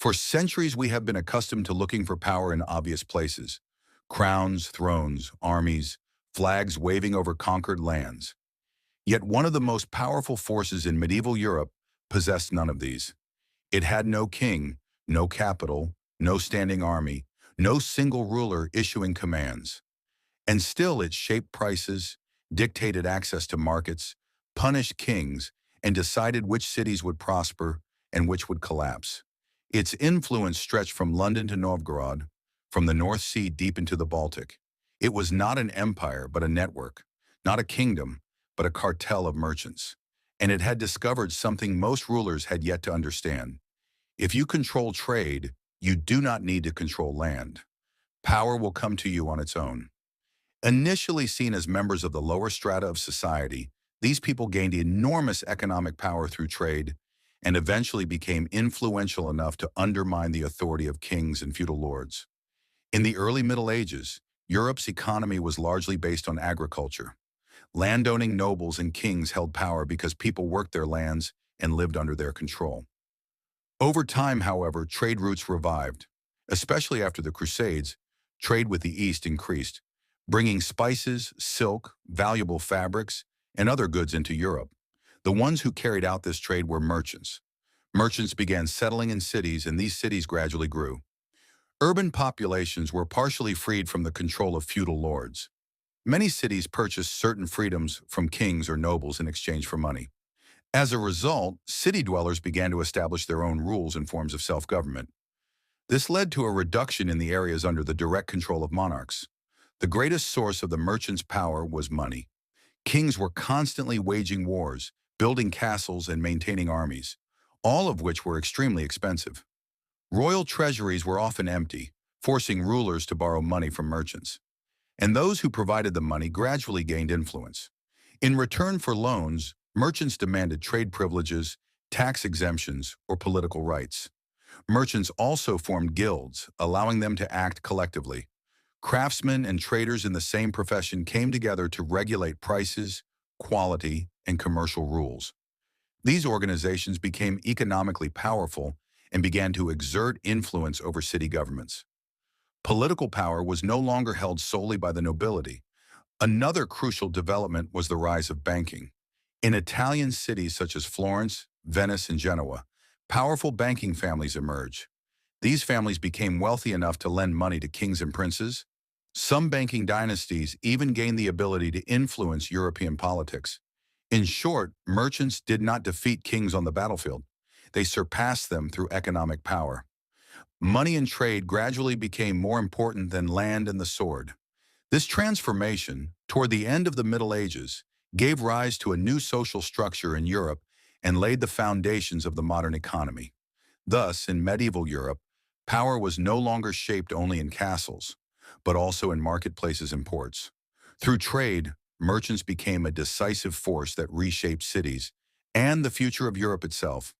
For centuries, we have been accustomed to looking for power in obvious places. Crowns, thrones, armies, flags waving over conquered lands. Yet one of the most powerful forces in medieval Europe possessed none of these. It had no king, no capital, no standing army, no single ruler issuing commands. And still it shaped prices, dictated access to markets, punished kings, and decided which cities would prosper and which would collapse. Its influence stretched from London to Novgorod, from the North Sea deep into the Baltic. It was not an empire, but a network, not a kingdom, but a cartel of merchants. And it had discovered something most rulers had yet to understand. If you control trade, you do not need to control land. Power will come to you on its own. Initially seen as members of the lower strata of society, these people gained enormous economic power through trade and eventually became influential enough to undermine the authority of kings and feudal lords. In the early Middle Ages, Europe's economy was largely based on agriculture. Landowning nobles and kings held power because people worked their lands and lived under their control. Over time, however, trade routes revived. Especially after the Crusades, trade with the East increased, bringing spices, silk, valuable fabrics, and other goods into Europe. The ones who carried out this trade were merchants. Merchants began settling in cities, and these cities gradually grew. Urban populations were partially freed from the control of feudal lords. Many cities purchased certain freedoms from kings or nobles in exchange for money. As a result, city dwellers began to establish their own rules and forms of self-government. This led to a reduction in the areas under the direct control of monarchs. The greatest source of the merchants' power was money. Kings were constantly waging wars, building castles and maintaining armies, all of which were extremely expensive. Royal treasuries were often empty, forcing rulers to borrow money from merchants. And those who provided the money gradually gained influence. In return for loans, merchants demanded trade privileges, tax exemptions, or political rights. Merchants also formed guilds, allowing them to act collectively. Craftsmen and traders in the same profession came together to regulate prices, quality, and commercial rules. These organizations became economically powerful and began to exert influence over city governments. Political power was no longer held solely by the nobility. Another crucial development was the rise of banking. In Italian cities such as Florence, Venice, and Genoa, powerful banking families emerged. These families became wealthy enough to lend money to kings and princes. Some banking dynasties even gained the ability to influence European politics. In short, merchants did not defeat kings on the battlefield. They surpassed them through economic power. Money and trade gradually became more important than land and the sword. This transformation, toward the end of the Middle Ages, gave rise to a new social structure in Europe and laid the foundations of the modern economy. Thus, in medieval Europe, power was no longer shaped only in castles, but also in marketplaces and ports. Through trade, merchants became a decisive force that reshaped cities and the future of Europe itself.